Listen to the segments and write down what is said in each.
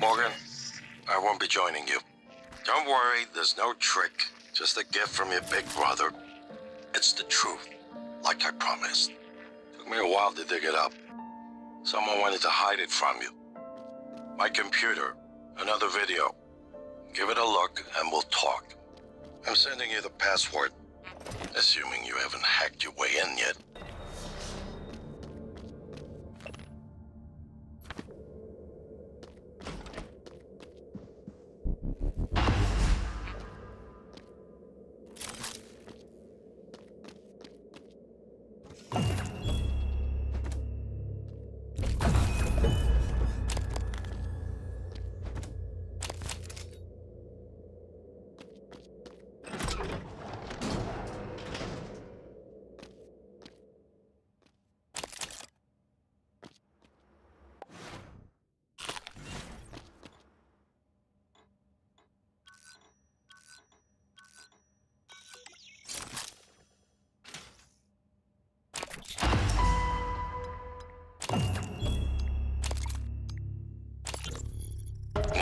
Morgan, I won't be joining you. Don't worry, there's no trick. Just a gift from your big brother. It's the truth, like I promised. Took me a while to dig it up. Someone wanted to hide it from you. My computer, another video. Give it a look and we'll talk. I'm sending you the password, assuming you haven't hacked your way in yet.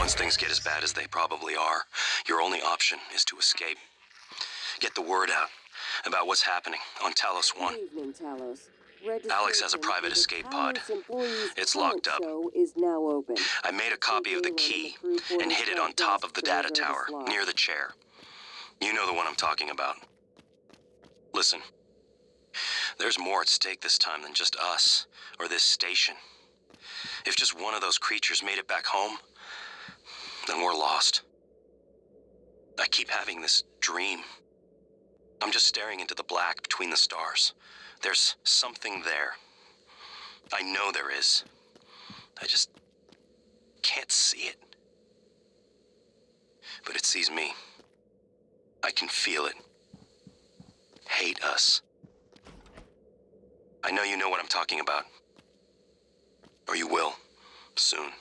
Once things get as bad as they probably are, your only option is to escape. Get the word out about what's happening on Talos 1. Good evening, Talos. Alex has a private escape pod. It's locked up. Is now open. I made a copy of the key and hid it on top of the data tower near the chair. You know the one I'm talking about. Listen, there's more at stake this time than just us or this station. If just one of those creatures made it back home, then we're lost. I keep having this dream. I'm just staring into the black between the stars. There's something there. I know there is. I just can't see it. But it sees me. I can feel it. Hate us. I know you know what I'm talking about. Or you will, soon.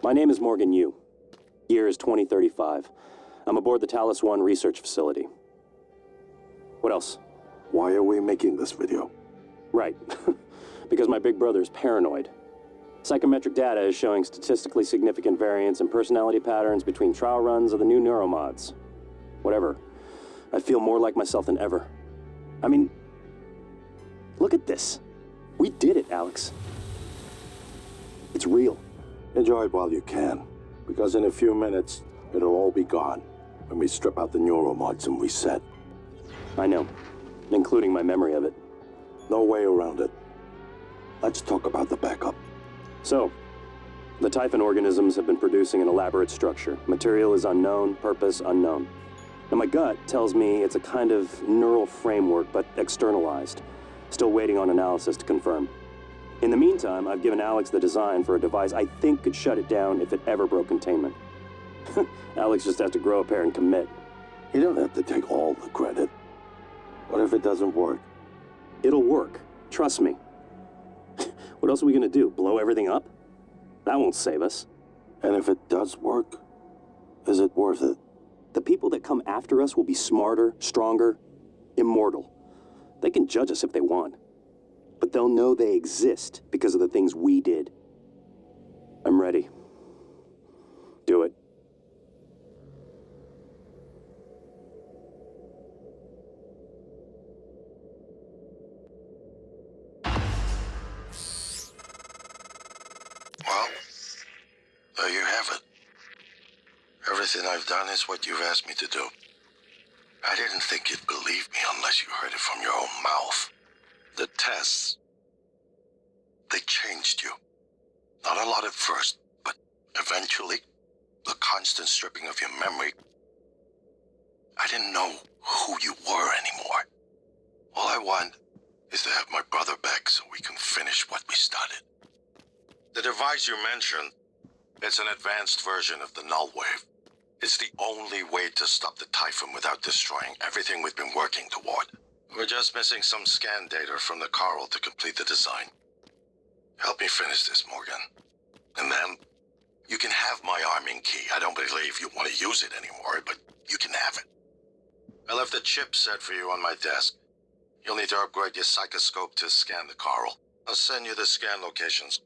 My name is Morgan Yu. Year is 2035. I'm aboard the Talos 1 research facility. What else? Why are we making this video? Right. Because my big brother is paranoid. Psychometric data is showing statistically significant variance in personality patterns between trial runs of the new neuromods. Whatever. I feel more like myself than ever. I mean, look at this. We did it, Alex. It's real. Enjoy it while you can, because in a few minutes, it'll all be gone when we strip out the neuromods and reset. I know, including my memory of it. No way around it. Let's talk about the backup. So, the Typhon organisms have been producing an elaborate structure. Material is unknown, purpose unknown. And my gut tells me it's a kind of neural framework, but externalized. Still waiting on analysis to confirm. In the meantime, I've given Alex the design for a device I think could shut it down if it ever broke containment. Alex just has to grow a pair and commit. You don't have to take all the credit. What if it doesn't work? It'll work. Trust me. What else are we gonna do? Blow everything up? That won't save us. And if it does work, is it worth it? The people that come after us will be smarter, stronger, immortal. They can judge us if they want. But they'll know they exist because of the things we did. I'm ready. Do it. Well, there you have it. Everything I've done is what you've asked me to do. I didn't think you'd believe me unless you heard it from your own mouth. The tests, they changed you. Not a lot at first, but eventually, the constant stripping of your memory, I didn't know who you were anymore. All I want is to have my brother back so we can finish what we started. The device you mentioned, it's an advanced version of the null wave. It's the only way to stop the Typhon without destroying everything we've been working toward. We're just missing some scan data from the Coral to complete the design. Help me finish this, Morgan. And then, you can have my arming key. I don't believe you want to use it anymore, but you can have it. I left the chip set for you on my desk. You'll need to upgrade your psychoscope to scan the Coral. I'll send you the scan locations.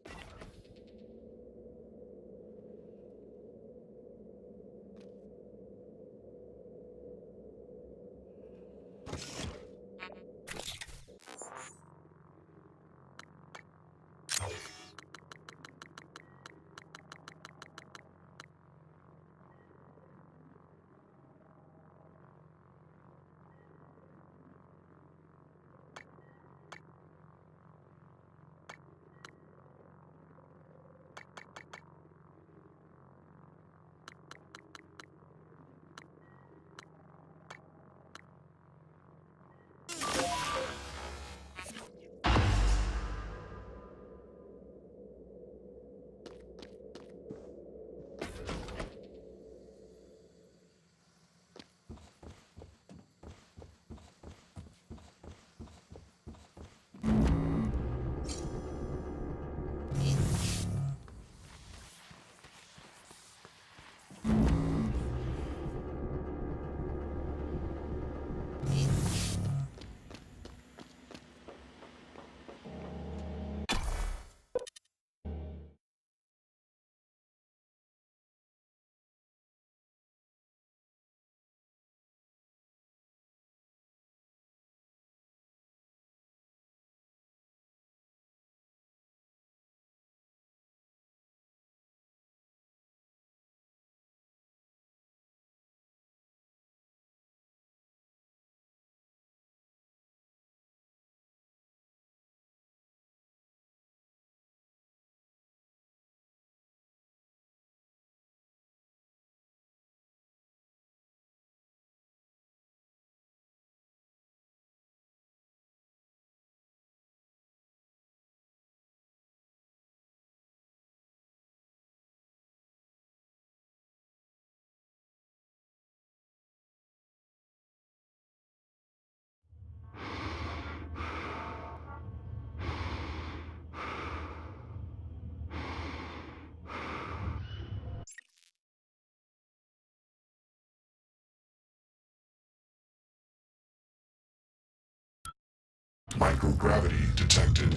microgravity detected.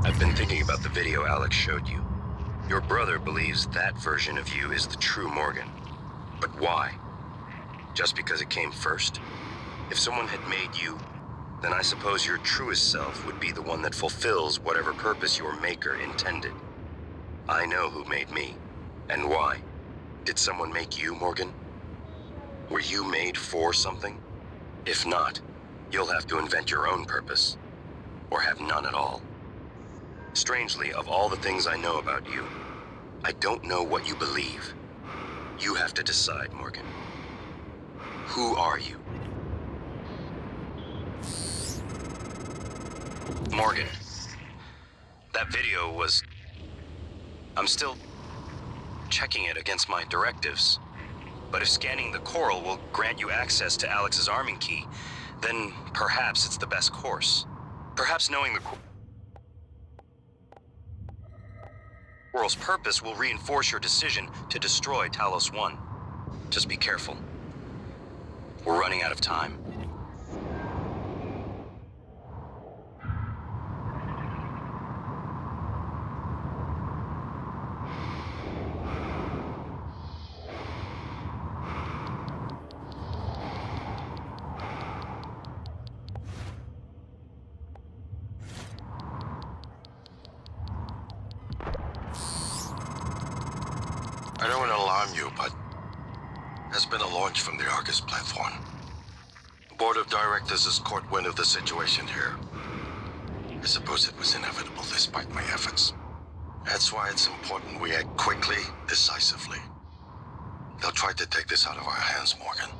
I've been thinking about the video Alex showed you. Your brother believes that version of you is the true Morgan. But why? Just because it came first? If someone had made you, then I suppose your truest self would be the one that fulfills whatever purpose your maker intended. I know who made me, and why. Did someone make you, Morgan? Were you made for something? If not, you'll have to invent your own purpose, or have none at all. Strangely, of all the things I know about you, I don't know what you believe. You have to decide, Morgan. Who are you? Morgan, that video was... I'm still checking it against my directives. But if scanning the coral will grant you access to Alex's arming key, then perhaps it's the best course. Perhaps knowing the coral's purpose will reinforce your decision to destroy Talos 1. Just be careful. We're running out of time. I don't want to alarm you, but there's been a launch from the Argus platform. The board of directors has caught wind of the situation here. I suppose it was inevitable despite my efforts. That's why it's important we act quickly, decisively. They'll try to take this out of our hands, Morgan.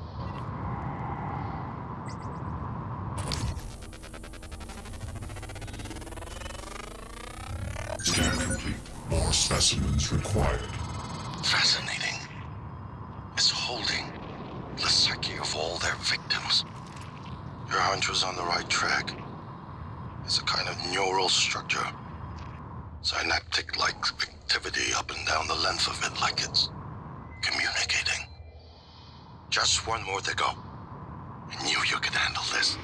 Scan complete. More specimens required. Fascinating. It's holding the psyche of all their victims. Your hunch was on the right track. It's a kind of neural structure. Synaptic-like activity up and down the length of it, like it's communicating. Just one more to go. I knew you could handle this.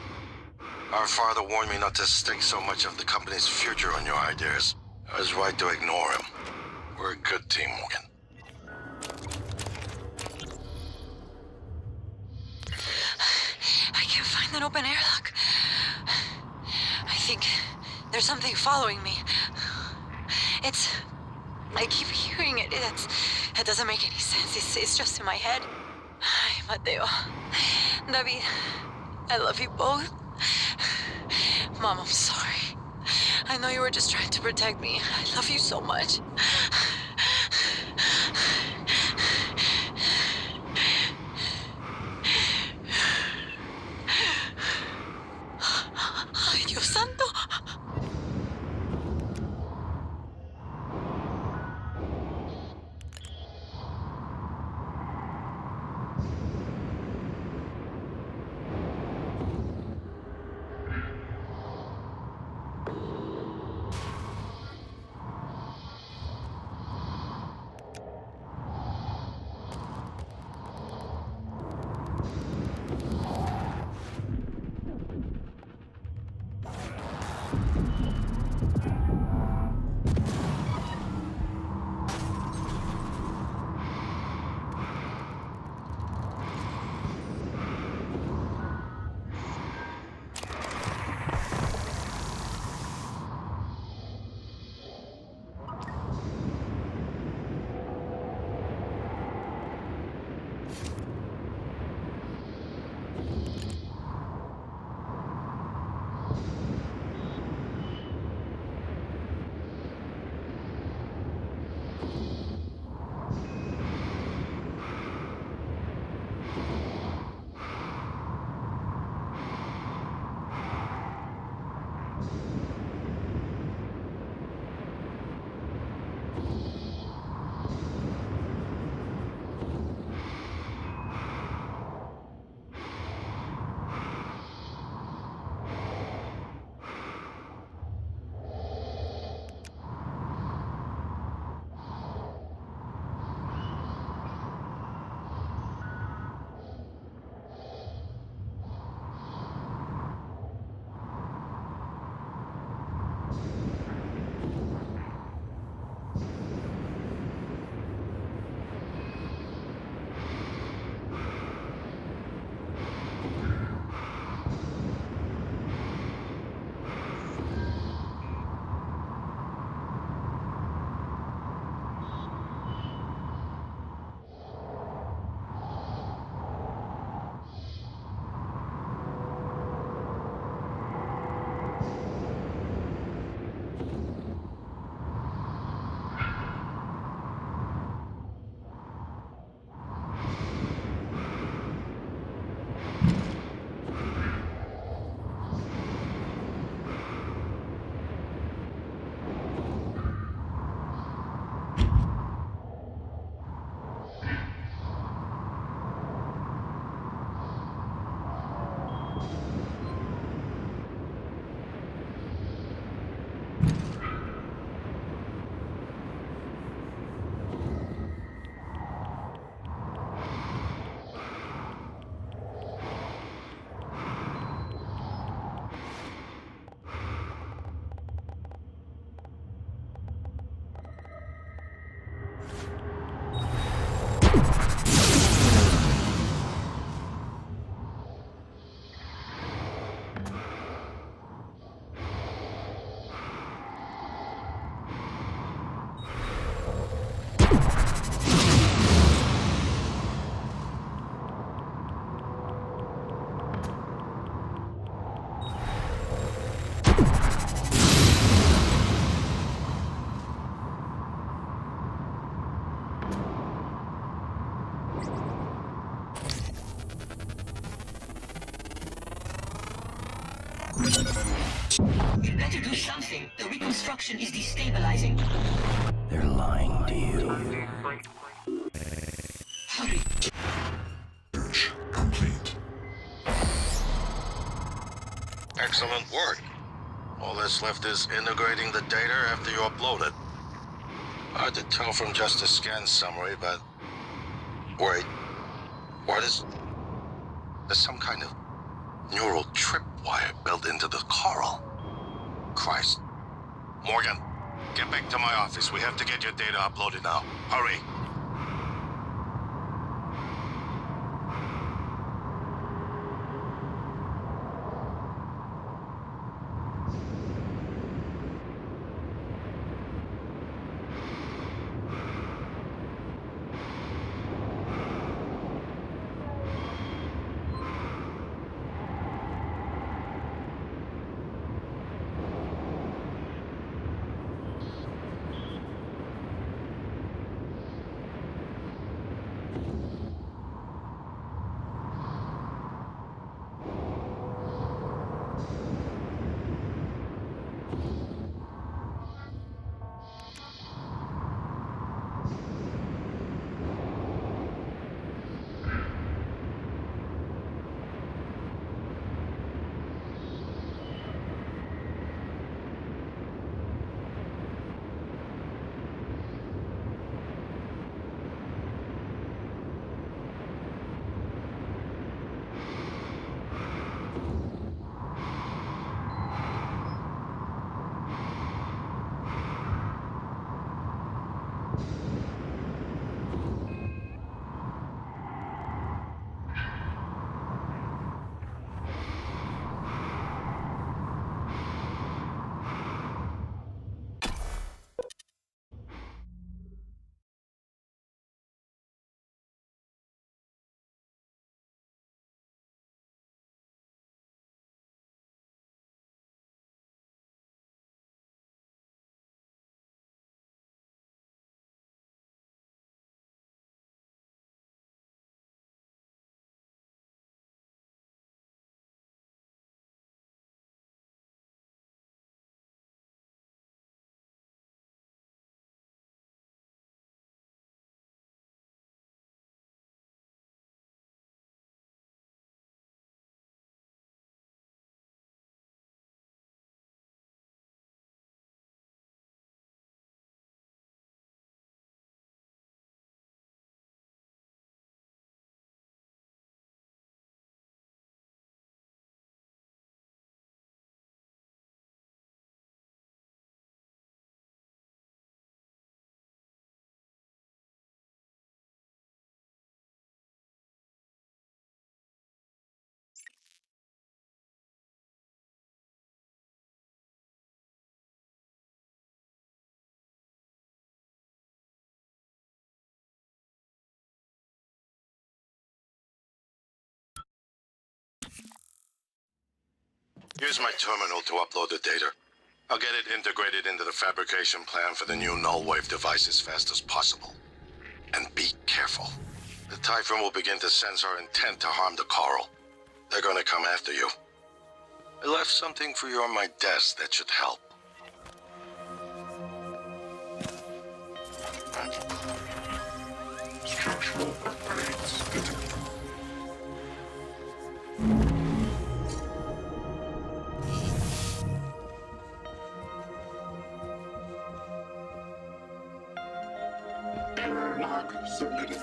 Our father warned me not to stake so much of the company's future on your ideas. I was right to ignore him. We're a good team, Morgan. I can't find an open airlock. I think there's something following me. I keep hearing it. It doesn't make any sense. It's just in my head. Ay, Mateo. David, I love you both. Mom, I'm sorry. I know you were just trying to protect me. I love you so much. Ay, Dios santo. You better do something. The reconstruction is destabilizing. They're lying to you. Hurry. Search complete. Excellent work. All that's left is integrating the data after you upload it. Hard to tell from just a scan summary, but... Wait. What is... There's some kind of neural tripwire built into the coral. Christ. Morgan, get back to my office. We have to get your data uploaded now. Hurry. Use my terminal to upload the data. I'll get it integrated into the fabrication plan for the new null wave device as fast as possible. And be careful. The Typhon will begin to sense our intent to harm the coral. They're gonna come after you. I left something for you on my desk that should help. Structural upgrades detected. Error log submitted.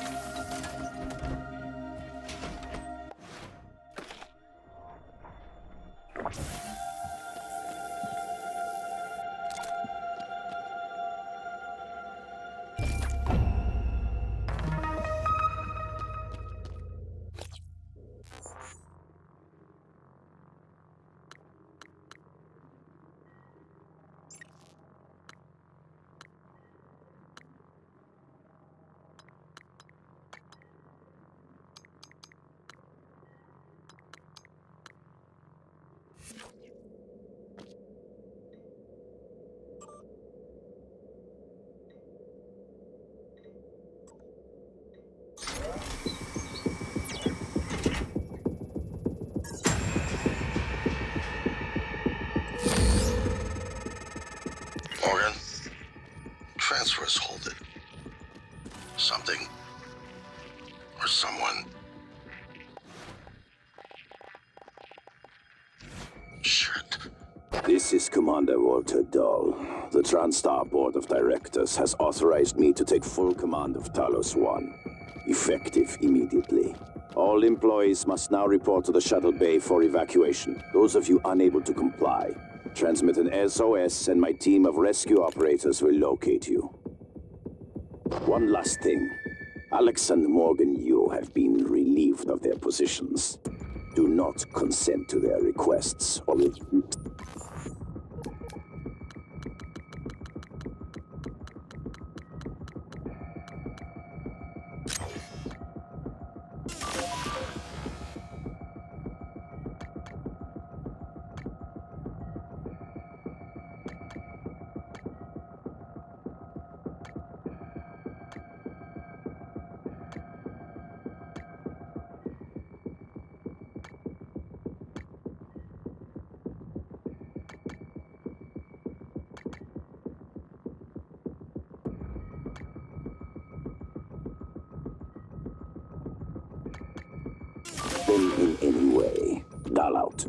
Morgan, transfers hold it. Something or someone. Shit. This is Commander Walter Dahl. The TranStar Board of Directors has authorized me to take full command of Talos 1, effective immediately. All employees must now report to the shuttle bay for evacuation. Those of you unable to comply, transmit an SOS and my team of rescue operators will locate you. One last thing. Alex and Morgan Yu have been relieved of their positions. Do not consent to their requests or them in any way. Dahl out.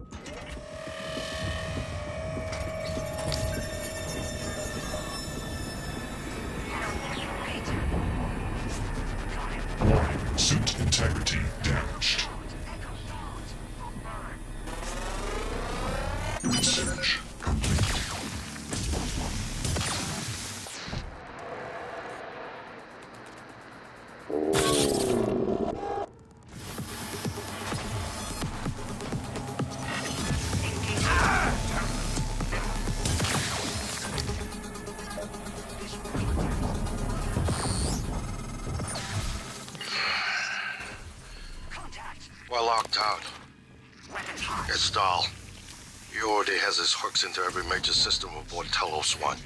Suit integrity damaged. Research complete. We're locked out. It's Dahl. He already has his hooks into every major system aboard Talos 1.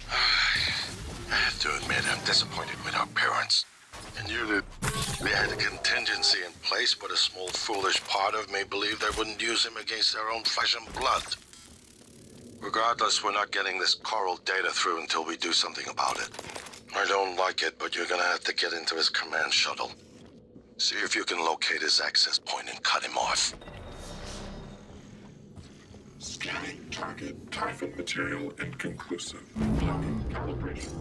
I have to admit, I'm disappointed with our parents. I knew that we had a contingency in place, but a small foolish part of me believed they wouldn't use him against their own flesh and blood. Regardless, we're not getting this Coral data through until we do something about it. I don't like it, but you're gonna have to get into his command shuttle. See if you can locate his access point and cut him off. Scanning target. Typhon material inconclusive. Blocking calibration.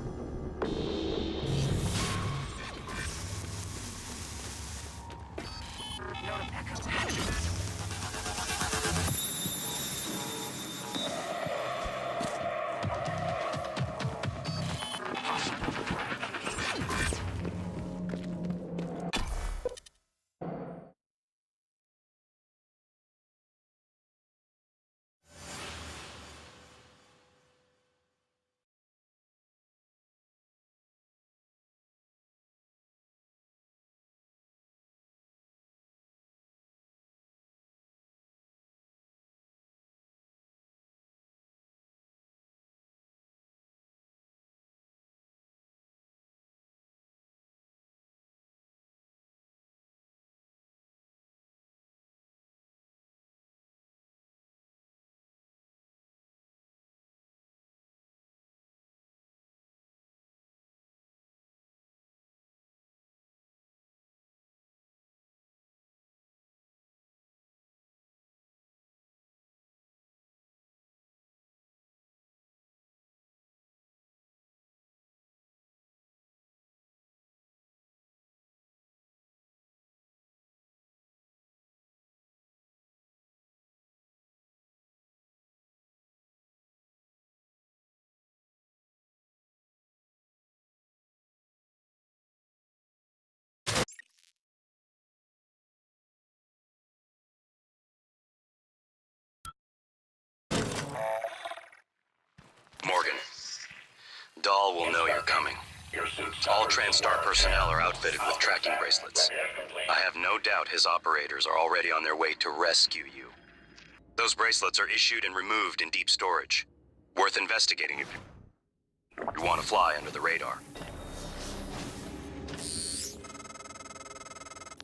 Morgan, Dahl will know you're coming. All TranStar personnel are outfitted with tracking bracelets. I have no doubt his operators are already on their way to rescue you. Those bracelets are issued and removed in deep storage. Worth investigating if you want to fly under the radar.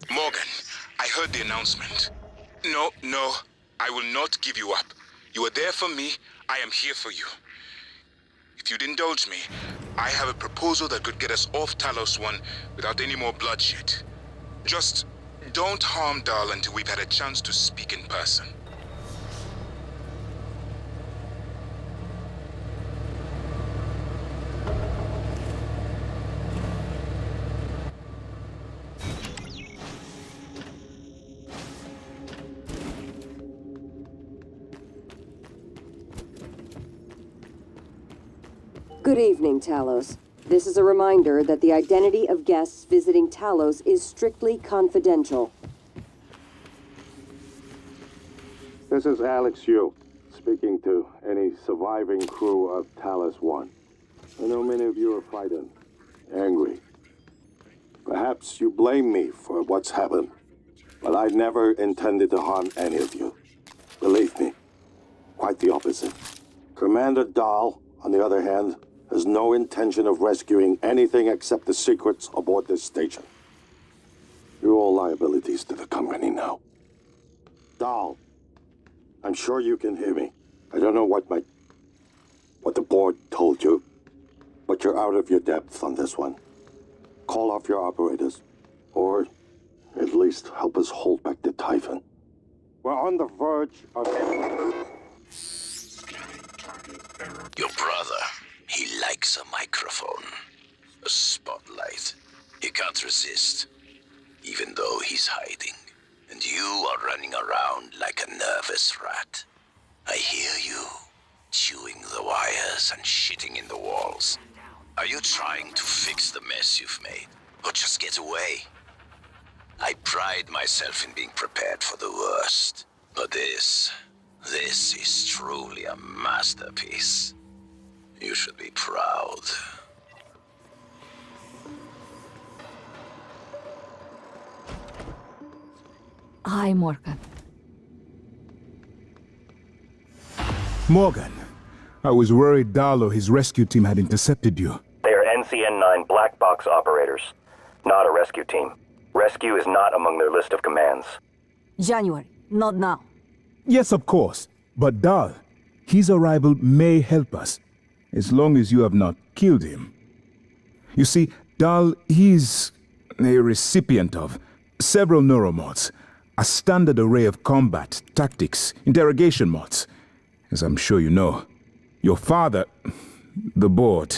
Morgan, I heard the announcement. No, I will not give you up. You are there for me, I am here for you. If you'd indulge me, I have a proposal that could get us off Talos 1 without any more bloodshed. Just don't harm Dahl until we've had a chance to speak in person. Good evening, Talos. This is a reminder that the identity of guests visiting Talos is strictly confidential. This is Alex Yu, speaking to any surviving crew of Talos 1. I know many of you are frightened, angry. Perhaps you blame me for what's happened, but I never intended to harm any of you. Believe me, quite the opposite. Commander Dahl, on the other hand, has no intention of rescuing anything except the secrets aboard this station. You're all liabilities to the company now. Dahl, I'm sure you can hear me. I don't know what the board told you, but you're out of your depth on this one. Call off your operators, or at least help us hold back the Typhon. We're on the verge of... Scanning target error. Your brother, he likes a microphone. A spotlight. He can't resist, even though he's hiding. And you are running around like a nervous rat. I hear you, chewing the wires and shitting in the walls. Are you trying to fix the mess you've made, or just get away? I pride myself in being prepared for the worst, but this is truly a masterpiece. You should be proud. Hi, Morgan. Morgan, I was worried Dahl or his rescue team had intercepted you. They are NCN-9 black box operators, not a rescue team. Rescue is not among their list of commands. January, not now. Yes, of course. But Dahl, his arrival may help us, as long as you have not killed him. You see, Dahl, he's a recipient of several neuromods, a standard array of combat, tactics, interrogation mods. As I'm sure you know, your father, the board,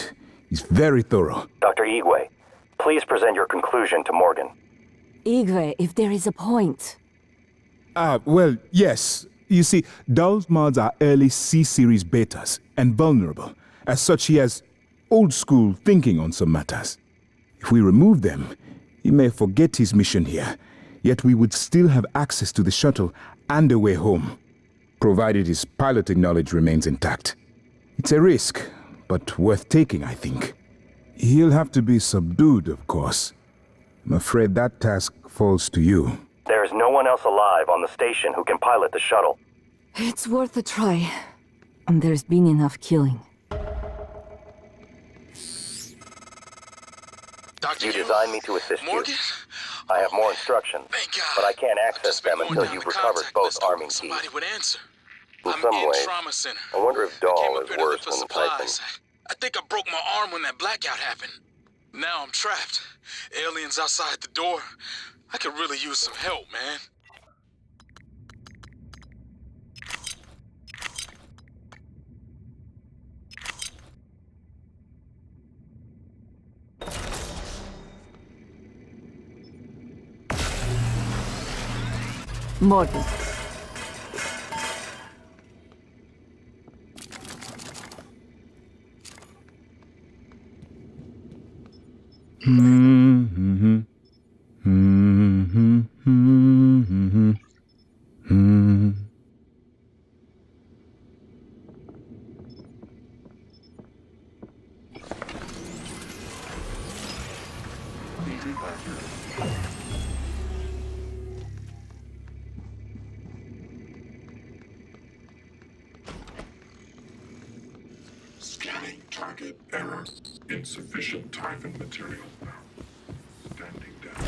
is very thorough. Dr. Igwe, please present your conclusion to Morgan. Igwe, if there is a point. Well, yes. You see, Dahl's mods are early C-series betas and vulnerable. As such, he has old-school thinking on some matters. If we remove them, he may forget his mission here, yet we would still have access to the shuttle and a way home, provided his piloting knowledge remains intact. It's a risk, but worth taking, I think. He'll have to be subdued, of course. I'm afraid that task falls to you. There is no one else alive on the station who can pilot the shuttle. It's worth a try. And there's been enough killing. Dr. You designed me to assist Morgan? you. I have more instructions, Thank God. but I can't access them until you've recovered both arming keys. Somebody would answer. In I'm some in ways, trauma center. I wonder if I came Dahl up is here to look worse for than Typhon. supplies. I think I broke my arm when that blackout happened. Now I'm trapped. Aliens outside the door. I could really use some help, man. Morgan. Scanning target error. Insufficient Typhon material found. Standing down.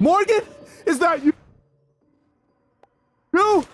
Morgan? Is that you? No!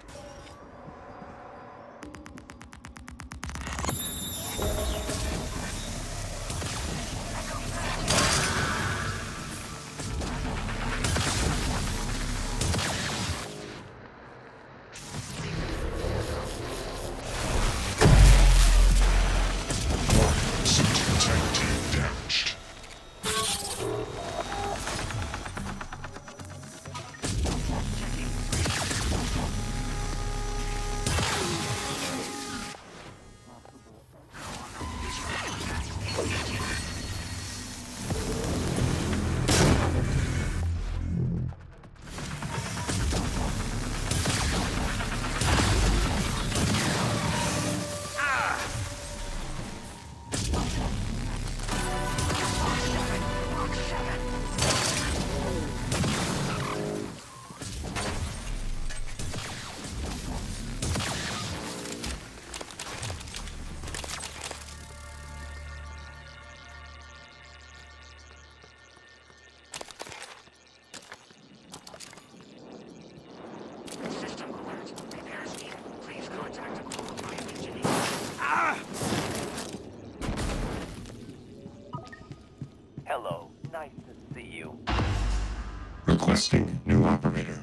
Hello, nice to see you. Requesting new operator.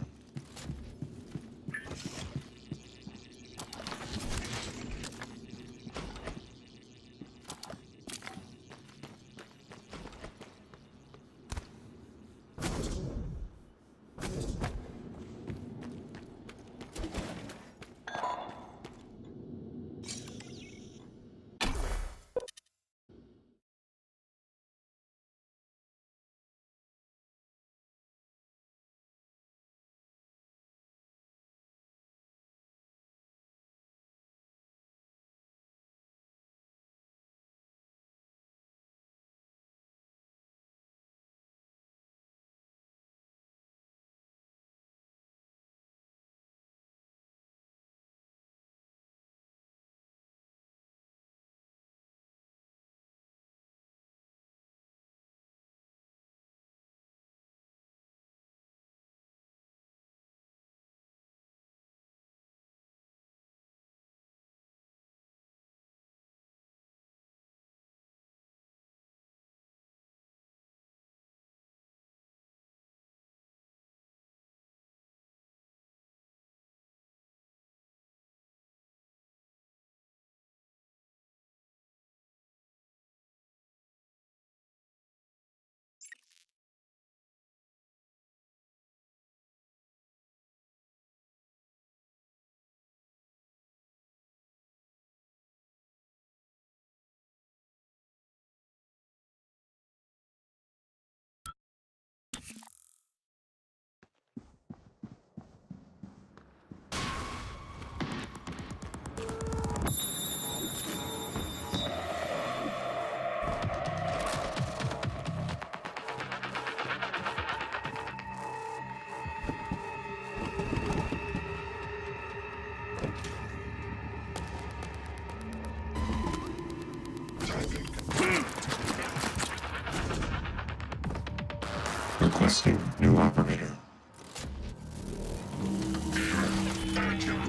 Requesting new operator.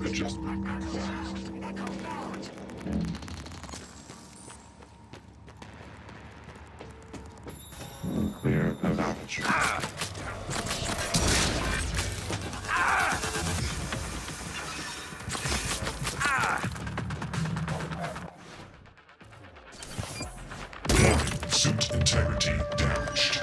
Adjustment. Clear of aperture. Suit integrity damaged.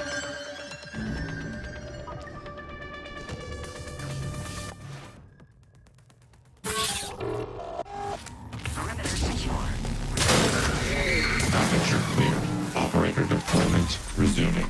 Aperture cleared. Operator deployment resuming.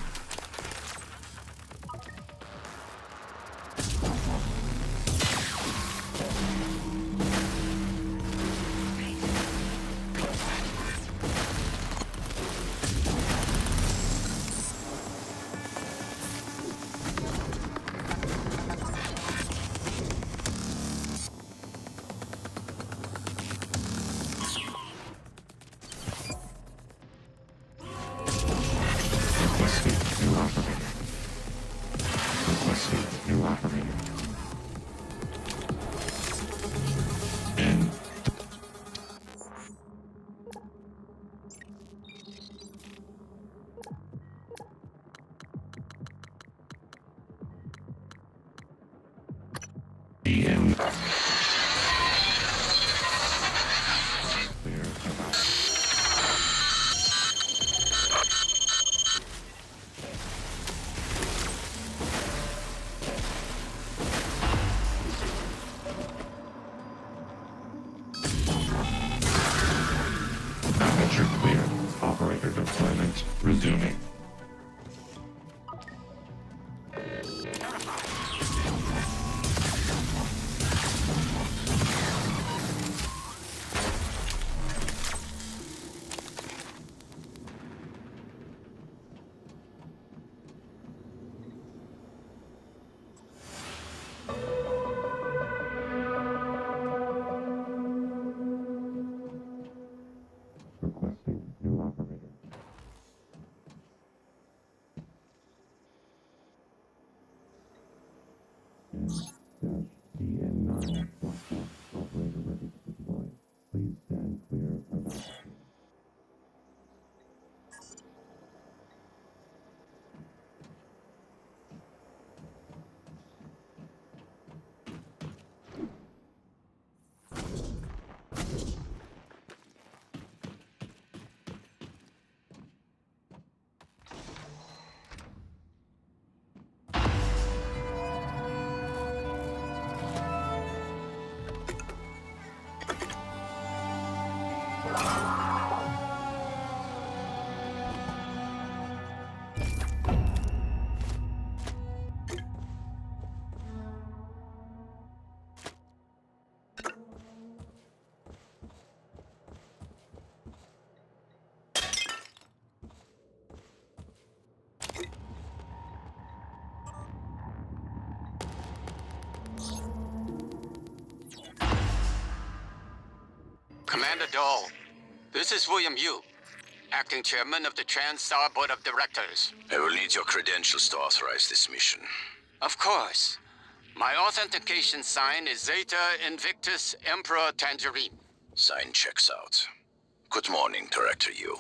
resuming. Requesting new operator. DN9 Black Box operator ready to deploy. Please stand clear of altitude. Commander Dahl, this is William Yu, acting chairman of the TranStar Board of Directors. I will need your credentials to authorize this mission. Of course. My authentication sign is Zeta Invictus Emperor Tangerine. Sign checks out. Good morning, Director Yu.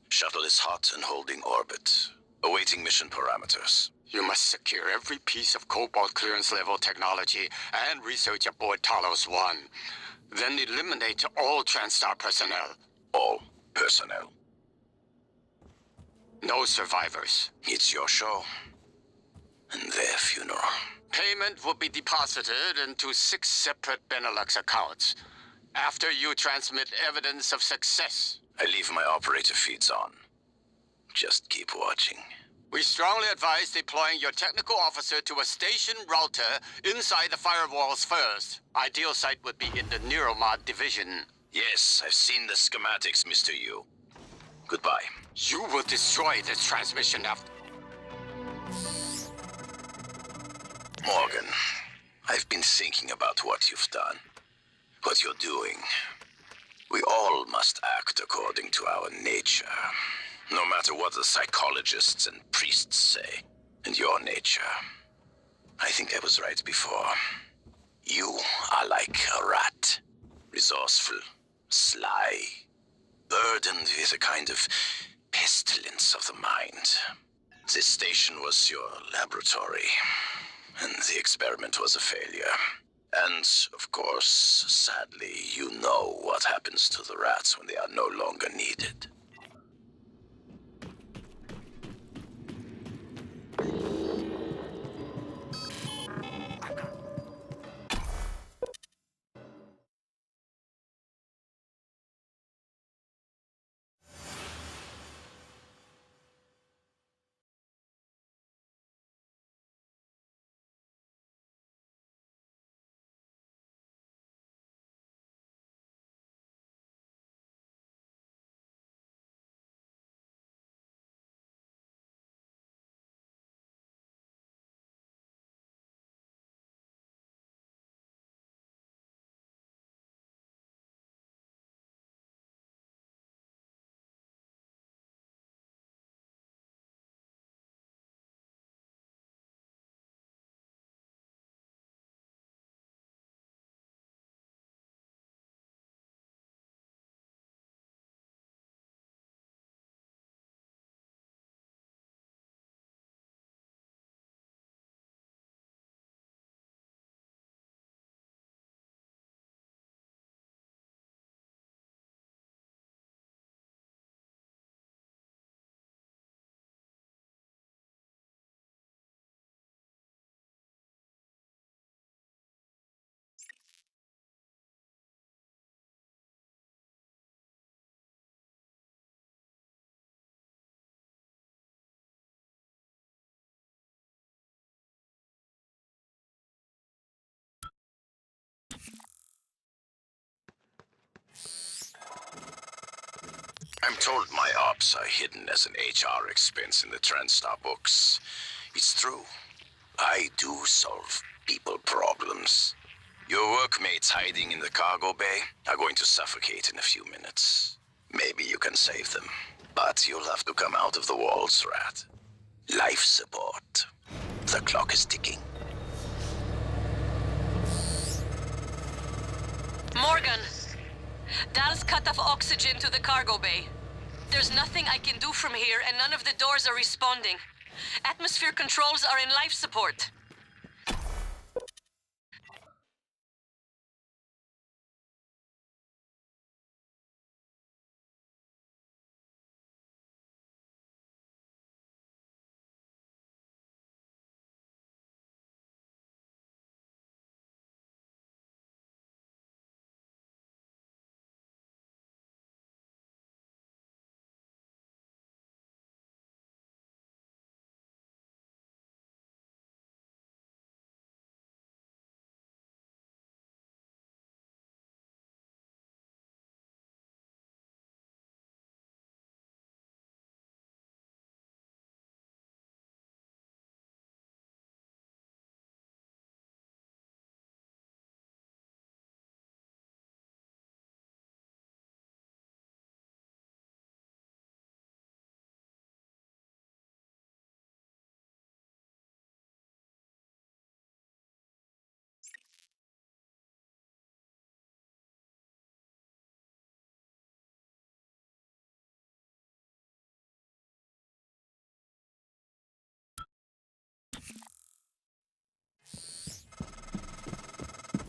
Shuttle is hot and holding orbit. Awaiting mission parameters. You must secure every piece of Cobalt clearance level technology and research aboard Talos 1. Then eliminate all TranStar personnel. All personnel. No survivors. It's your show. And their funeral. Payment will be deposited into 6 separate Benelux accounts after you transmit evidence of success. I leave my operator feeds on. Just keep watching. We strongly advise deploying your technical officer to a station router inside the firewalls first. Ideal site would be in the Neuromod division. Yes, I've seen the schematics, Mr. Yu. Goodbye. You will destroy this transmission after... Morgan, I've been thinking about what you've done. What you're doing. We all must act according to our nature. No matter what the psychologists and priests say. And your nature. I think I was right before. You are like a rat. Resourceful, sly, burdened with a kind of pestilence of the mind. This station was your laboratory, and the experiment was a failure. And, of course, sadly, you know what happens to the rats when they are no longer needed. I'm told my ops are hidden as an HR expense in the TranStar books. It's true. I do solve people problems. Your workmates hiding in the cargo bay are going to suffocate in a few minutes. Maybe you can save them, but you'll have to come out of the walls, Rat. Life support. The clock is ticking. Morgan! Dal's cut off oxygen to the cargo bay. There's nothing I can do from here, and none of the doors are responding. Atmosphere controls are in life support.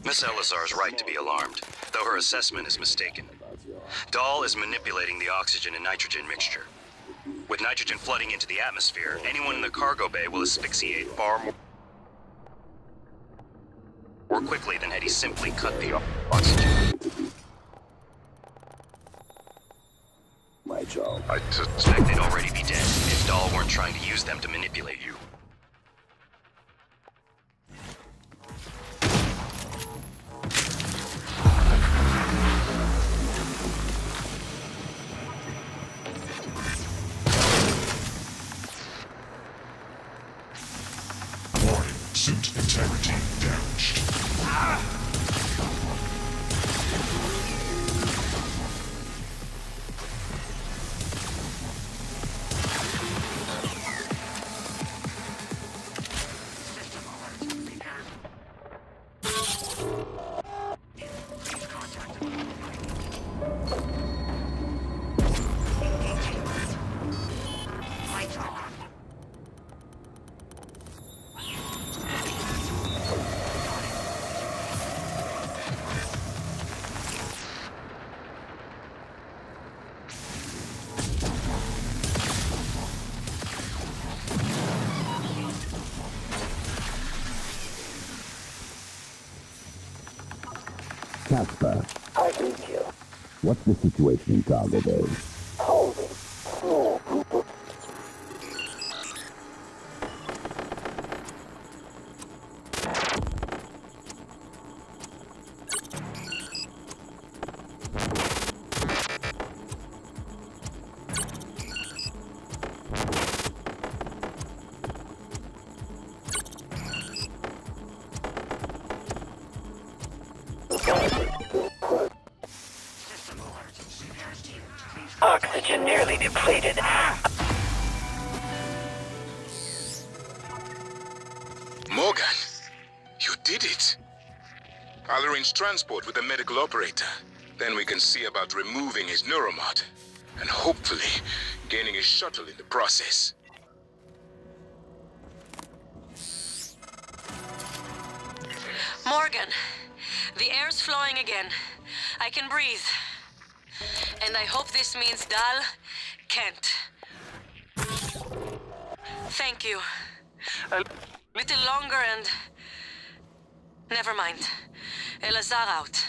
Miss Elazar is right to be alarmed, though her assessment is mistaken. Dahl is manipulating the oxygen and nitrogen mixture. With nitrogen flooding into the atmosphere, anyone in the cargo bay will asphyxiate far more quickly than had he simply cut the oxygen. My job. I suspect they'd already be dead if Dahl weren't trying to use them to manipulate you. Suit integrity damaged. Casper. I need you. What's the situation in cargo bay? Holding. Oxygen nearly depleted. Morgan, you did it. I'll arrange transport with the medical operator. Then we can see about removing his neuromod. And hopefully, gaining his shuttle in the process. Morgan, the air's flowing again. I can breathe. And I hope this means Dal can't. Thank you. A little longer and... Never mind. Elazar out.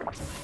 Copy.